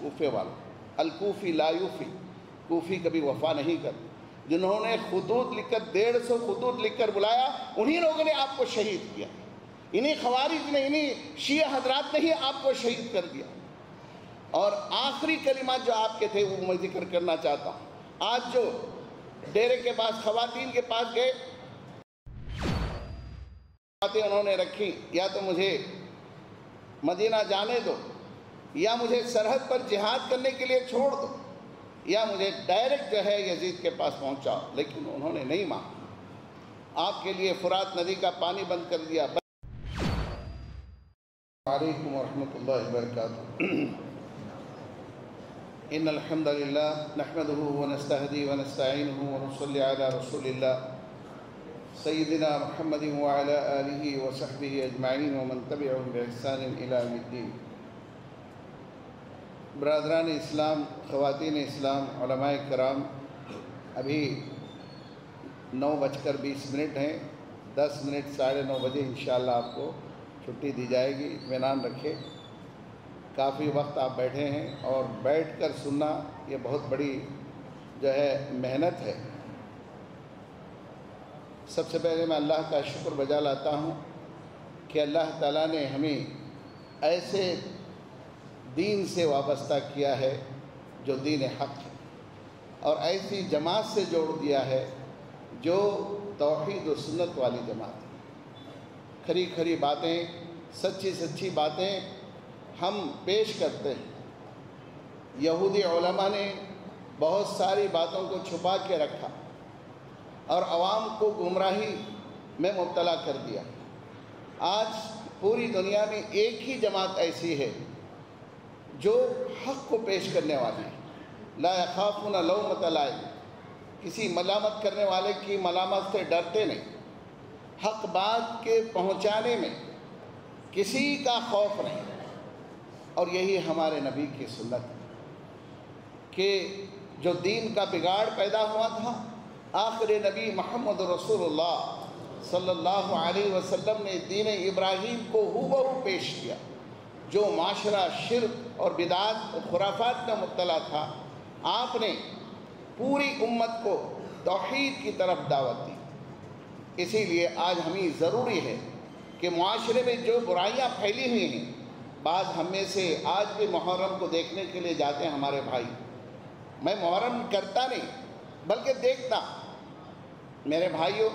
کوفے والوں، الکوفی لا یوفی، کوفی کبھی وفا نہیں کرتے، جنہوں نے خطوط لکھ کر 150 خطوط لکھ کر بلایا، انہی لوگوں نے آپ کو شہید کیا، انہی خوارج نے، انہی شیعہ حضرات نے ہی آپ کو شہید کر دیا۔ اور آخری کلمات جو آپ کے تھے وہ میں ذکر کرنا چاہتا ہوں۔ آج جو ڈیرے کے پاس خواتین کے پاس گئے، باتیں انہوں نے رکھی، یا تو مجھے مدینہ جانے دو، یا مجھے سرحد پر جہاد کرنے کے لیے چھوڑ دو، یا مجھے ڈائریکٹ جو ہے یزید کے پاس پہنچاؤ، لیکن انہوں نے نہیں مانا۔ آپ کے لیے فرات ندی کا پانی بند کر دیا۔ علیکم ورحمۃ اللہ وبرکاتہ۔ ان الحمد للہ نحمده ونستهدی ونستعینہ ونصلی علی رسول اللہ سیدنا محمد وعلی آلہ وصحبہ اجمعین ومن تبعهم بإحسان الی یوم الدین۔ برادران اسلام، خواتین اسلام، علماء کرام، ابھی 9:20 ہیں، 10 منٹ 9:30 بجے انشاءاللہ آپ کو چھٹی دی جائے گی، اطمینان رکھے۔ کافی وقت آپ بیٹھے ہیں اور بیٹھ کر سننا یہ بہت بڑی جو ہے محنت ہے۔ سب سے پہلے میں اللہ کا شکر بجا لاتا ہوں کہ اللہ تعالیٰ نے ہمیں ایسے دین سے وابستہ کیا ہے جو دین حق ہے، اور ایسی جماعت سے جوڑ دیا ہے جو توحید و سنت والی جماعت ہے۔ کھری کھری باتیں، سچی سچی باتیں ہم پیش کرتے ہیں۔ یہودی علماء نے بہت ساری باتوں کو چھپا کے رکھا اور عوام کو گمراہی میں مبتلا کر دیا۔ آج پوری دنیا میں ایک ہی جماعت ایسی ہے جو حق کو پیش کرنے والی ہے۔ لا یخافون لومۃ لائم، کسی ملامت کرنے والے کی ملامت سے ڈرتے نہیں، حق بات کے پہنچانے میں کسی کا خوف نہیں۔ اور یہی ہمارے نبی کی سنت ہے کہ جو دین کا بگاڑ پیدا ہوا تھا، آخر نبی محمد رسول اللہ صلی اللہ علیہ وسلم نے دین ابراہیم کو ہو پیش کیا۔ جو معاشرہ شرک اور بدعات اور خرافات میں مبتلا تھا، آپ نے پوری امت کو توحید کی طرف دعوت دی۔ اسی لیے آج ہمیں ضروری ہے کہ معاشرے میں جو برائیاں پھیلی ہوئی ہیں، بعض ہم میں سے آج بھی محرم کو دیکھنے کے لیے جاتے ہیں ہمارے بھائی۔ میں محرم کرتا نہیں بلکہ دیکھتا۔ میرے بھائیوں،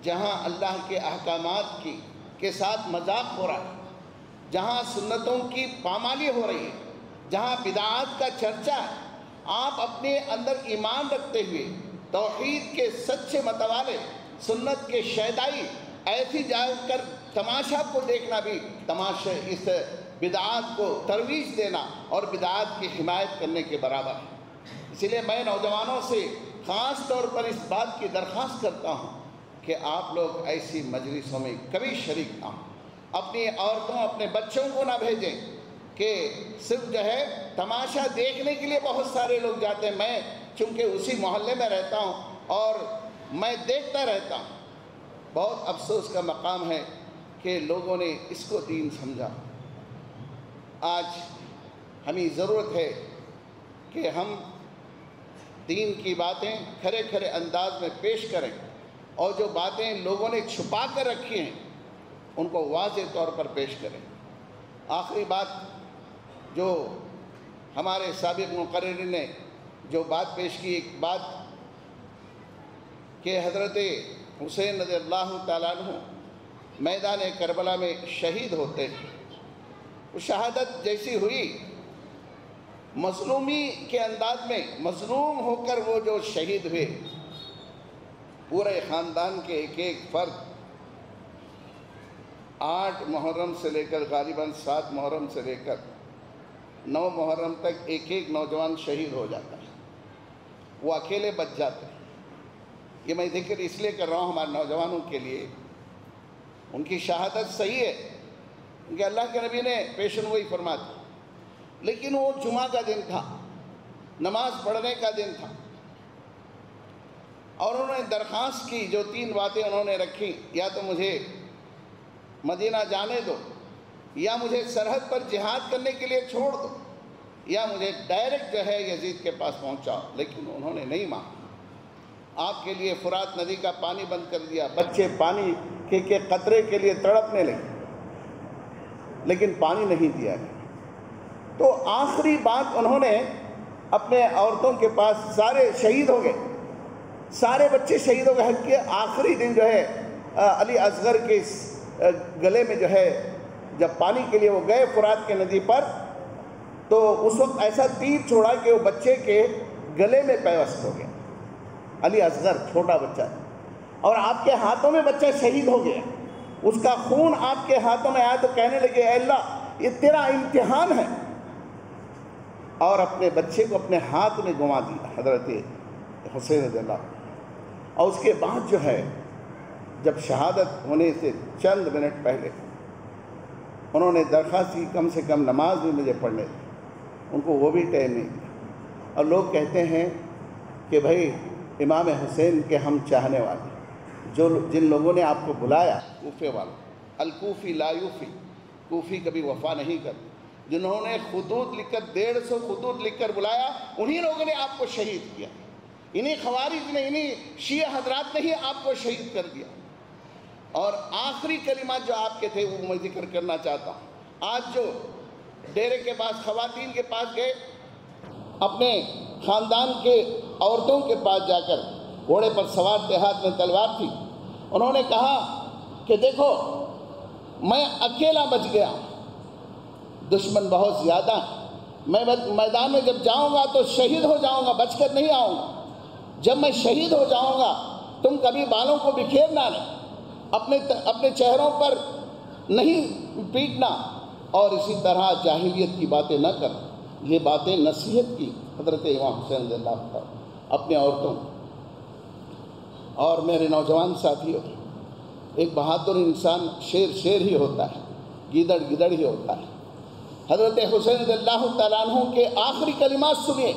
جہاں اللہ کے احکامات کے ساتھ مذاق ہو رہا ہے، جہاں سنتوں کی پامالی ہو رہی ہے، جہاں بدعات کا چرچا ہے، آپ اپنے اندر ایمان رکھتے ہوئے توحید کے سچے متوالے، سنت کے شیدائی، ایسی جا کر تماشا کو دیکھنا بھی تماشا اس بدعات کو ترویج دینا اور بدعات کی حمایت کرنے کے برابر ہے۔ اسی لیے میں نوجوانوں سے خاص طور پر اس بات کی درخواست کرتا ہوں کہ آپ لوگ ایسی مجلسوں میں کبھی شریک نہ ہوں۔ اپنی عورتوں، اپنے بچوں کو نہ بھیجیں کہ صرف جو ہے تماشا دیکھنے کے لیے بہت سارے لوگ جاتے ہیں۔ میں چونکہ اسی محلے میں رہتا ہوں اور میں دیکھتا رہتا ہوں۔ بہت افسوس کا مقام ہے کہ لوگوں نے اس کو دین سمجھا۔ آج ہمیں ضرورت ہے کہ ہم دین کی باتیں کھرے کھرے انداز میں پیش کریں، اور جو باتیں لوگوں نے چھپا کر رکھی ہیں ان کو واضح طور پر پیش کریں۔ آخری بات جو ہمارے سابق مقررین نے جو بات پیش کی، ایک بات کہ حضرت حسین رضی اللہ تعالیٰ عنہ میدان کربلا میں شہید ہوتے ہیں۔ وہ شہادت جیسی ہوئی، مظلومی کے انداز میں مظلوم ہو کر وہ جو شہید ہوئے، پورے خاندان کے ایک ایک فرد 8 محرم سے لے کر غالباً 7 محرم سے لے کر 9 محرم تک ایک ایک نوجوان شہید ہو جاتا ہے، وہ اکیلے بچ جاتے ہیں۔ یہ میں ذکر اس لیے کر رہا ہوں ہمارے نوجوانوں کے لیے، ان کی شہادت صحیح ہے کیونکہ اللہ کے نبی نے پیشن گوئی فرما دی، لیکن وہ جمعہ کا دن تھا، نماز پڑھنے کا دن تھا، اور انہوں نے درخواست کی، جو 3 باتیں انہوں نے رکھی، یا تو مجھے مدینہ جانے دو، یا مجھے سرحد پر جہاد کرنے کے لیے چھوڑ دو، یا مجھے ڈائریکٹ جو ہے یزید کے پاس پہنچاؤ، لیکن انہوں نے نہیں مانا۔ آپ کے لیے فرات ندی کا پانی بند کر دیا، بچے پانی کے قطرے کے لیے تڑپنے لگے، لیکن پانی نہیں دیا گیا۔ تو آخری بات انہوں نے اپنے عورتوں کے پاس، سارے شہید ہو گئے، سارے بچے شہید ہو گئے کہ آخری دن جو ہے علی اصغر کے گلے میں جو ہے جب پانی کے لیے وہ گئے فرات کے ندی پر، تو اس وقت ایسا تیر چھوڑا کہ وہ بچے کے گلے میں پیوست ہو گیا۔ علی اصغر چھوٹا بچہ ہے، اور آپ کے ہاتھوں میں بچہ شہید ہو گیا، اس کا خون آپ کے ہاتھوں میں آیا تو کہنے لگے اے اللہ یہ تیرا امتحان ہے، اور اپنے بچے کو اپنے ہاتھ میں گنوا دیا حضرت حسین رضی اللہ۔ اور اس کے بعد جو ہے جب شہادت ہونے سے چند منٹ پہلے انہوں نے درخواست کی کم سے کم نماز بھی مجھے پڑھنے دی، ان کو وہ بھی ٹائم نہیں دیا۔ اور لوگ کہتے ہیں کہ بھائی امام حسین کے ہم چاہنے والے، جن لوگوں نے آپ کو بلایا، کوفے والوں، الکوفی لا یوفی، کوفی کبھی وفا نہیں کرتے، جنہوں نے خطوط لکھ کر 150 خطوط لکھ کر بلایا، انہی لوگوں نے آپ کو شہید کیا، انہی خوارج نے، انہی شیعہ حضرات نے ہی آپ کو شہید کر دیا۔ اور آخری کلمات جو آپ کے تھے وہ میں ذکر کرنا چاہتا ہوں۔ آج جو ڈیرے کے پاس خواتین کے پاس گئے، اپنے خاندان کے عورتوں کے پاس جا کر، گھوڑے پر سوار تھے، ہاتھ میں تلوار تھی، انہوں نے کہا کہ دیکھو میں اکیلا بچ گیا، دشمن بہت زیادہ ہے، میں میدان میں جب جاؤں گا تو شہید ہو جاؤں گا، بچ کر نہیں آؤں گا، جب میں شہید ہو جاؤں گا تم کبھی بالوں کو بکھیرنا نہیں، اپنے چہروں پر نہیں پیٹنا، اور اسی طرح جاہلیت کی باتیں نہ کر۔ یہ باتیں نصیحت کی حضرت امام حسین رضی اللہ عنہ اپنے عورتوں۔ اور میرے نوجوان ساتھیوں، ایک بہادر انسان شیر ہی ہوتا ہے، گیدڑ ہی ہوتا ہے۔ حضرت حسین رضی اللہ تعالیٰ عنہ کے آخری کلمات سنیے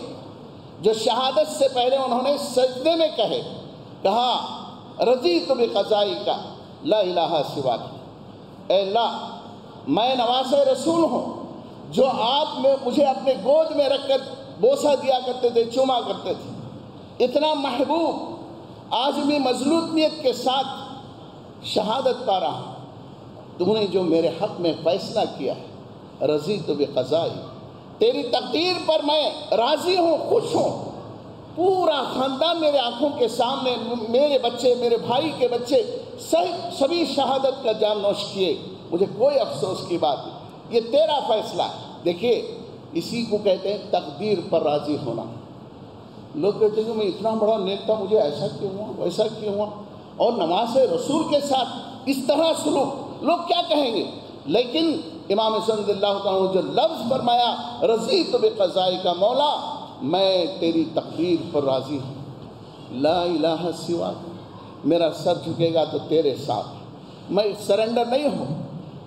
جو شہادت سے پہلے انہوں نے سجدے میں کہا رضیت بقضائک لا الہ سواک، اے اللہ میں نواز رسول ہوں جو آپ میں مجھے اپنے گود میں رکھ کر بوسہ دیا کرتے تھے، چوما کرتے تھے، اتنا محبوب آج بھی مظلوم نیت کے ساتھ شہادت پا رہا ہوں۔ تم نے جو میرے حق میں فیصلہ کیا ہے، رضیت بقضائی، تیری تقدیر پر میں راضی ہوں، خوش ہوں۔ پورا خاندان میرے آنکھوں کے سامنے، میرے بچے، میرے بھائی کے بچے سبھی شہادت کا جام نوش کیے، مجھے کوئی افسوس کی بات نہیں، یہ تیرا فیصلہ ہے۔ دیکھیے اسی کو کہتے ہیں تقدیر پر راضی ہونا۔ لوگ کہتے ہیں کہ میں اتنا بڑا نیک تھا، مجھے ایسا کیوں ہوا، ویسا کیوں ہوا، اور نماز رسول کے ساتھ اس طرح سلوک، لوگ کیا کہیں گے؟ لیکن امام حسین رضی اللہ تعالیٰ عنہ جو لفظ فرمایا رضیت بقضائک، مولا میں تیری تقدیر پر راضی ہوں، لا الہ سواک، میرا سر جھکے گا تو تیرے ساتھ، میں سرنڈر نہیں ہوں،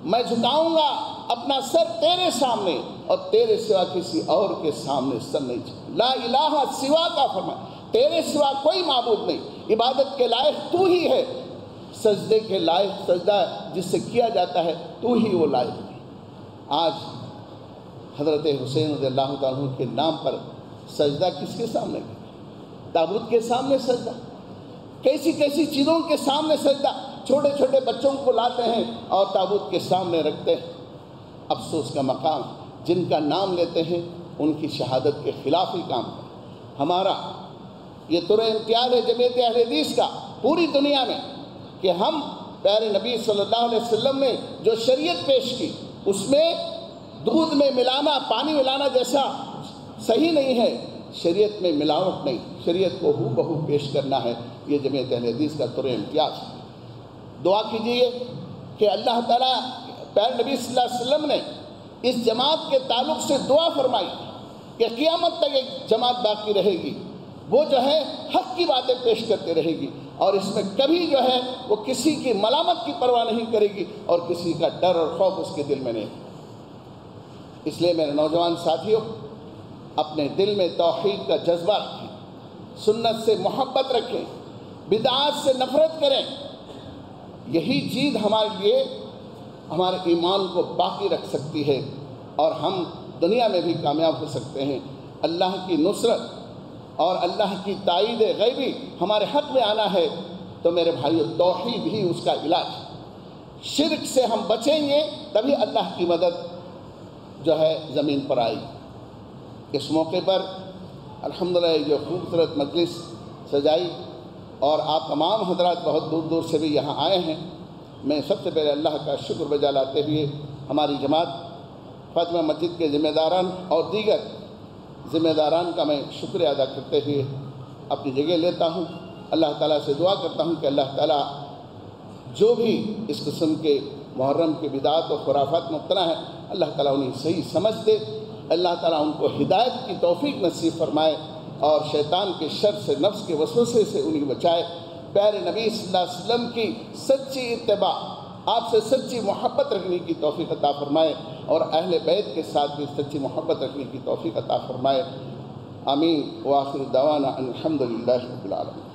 میں جھکاؤں گا اپنا سر تیرے سامنے، اور تیرے سوا کسی اور کے سامنے سر نہیں جھکا، لا الہ سواک کا فرمایا، تیرے سوا کوئی معبود نہیں، عبادت کے لائق تو ہی ہے، سجدے کے لائق سجدہ جس سے کیا جاتا ہے تو ہی وہ لائق ہے۔ آج حضرت حسین رضی اللہ تعالیٰ عنہ کے نام پر سجدہ کس کے سامنے ہے؟ تابوت کے سامنے سجدہ، کیسی کیسی چیزوں کے سامنے سجدہ، چھوٹے چھوٹے بچوں کو لاتے ہیں اور تابوت کے سامنے رکھتے ہیں۔ افسوس کا مقام، جن کا نام لیتے ہیں ان کی شہادت کے خلاف ہی کام کریں۔ ہمارا یہ طرح امتیاز ہے جمعیت اہل حدیث کا پوری دنیا میں کہ ہم پیارے نبی صلی اللہ علیہ وسلم نے جو شریعت پیش کی اس میں دودھ میں ملانا، پانی ملانا جیسا صحیح نہیں ہے، شریعت میں ملاوٹ نہیں، شریعت کو ہو بہو پیش کرنا ہے، یہ جمعیت اہل حدیث کا طرح امتیاز ہے۔ دعا کیجئے کہ اللہ تعالیٰ پیارے نبی صلی اللہ علیہ وسلم نے اس جماعت کے تعلق سے دعا فرمائی کہ قیامت تک ایک جماعت باقی رہے گی، وہ جو ہے حق کی باتیں پیش کرتے رہے گی، اور اس میں کبھی جو ہے وہ کسی کی ملامت کی پرواہ نہیں کرے گی، اور کسی کا ڈر اور خوف اس کے دل میں نہیں۔ اس لیے میرے نوجوان ساتھیوں، اپنے دل میں توحید کا جذبہ رکھیں، سنت سے محبت رکھیں، بدعات سے نفرت کریں، یہی چیز ہمارے لیے ہمارے ایمان کو باقی رکھ سکتی ہے، اور ہم دنیا میں بھی کامیاب ہو سکتے ہیں۔ اللہ کی نصرت اور اللہ کی تائید غیبی ہمارے حق میں آنا ہے تو میرے بھائیو توحید ہی اس کا علاج ہے۔ شرک سے ہم بچیں گے تبھی اللہ کی مدد جو ہے زمین پر آئی۔ اس موقع پر الحمدللہ جو خوبصورت مجلس سجائی اور آپ تمام حضرات بہت دور دور سے بھی یہاں آئے ہیں، میں سب سے پہلے اللہ کا شکر بجا لاتے ہوئے ہماری جماعت فاطمہ مسجد کے ذمہ داران اور دیگر ذمہ داران کا میں شکریہ ادا کرتے ہوئے اپنی جگہ لیتا ہوں۔ اللہ تعالیٰ سے دعا کرتا ہوں کہ اللہ تعالیٰ جو بھی اس قسم کے محرم کے بدعات و خرافات مبتلا ہیں، اللہ تعالیٰ انہیں صحیح سمجھ دے، اللہ تعالیٰ ان کو ہدایت کی توفیق نصیب فرمائے اور شیطان کے شر سے، نفس کے وسوسے سے انہیں بچائے۔ پیارے نبی صلی اللہ علیہ وسلم کی سچی اتباع، آپ سے سچی محبت رکھنے کی توفیق عطا فرمائے اور اہل بیت کے ساتھ بھی سچی محبت رکھنے کی توفیق عطا فرمائے۔ آمین۔ وآخر دعوانا ان الحمد للہ رب العالمین۔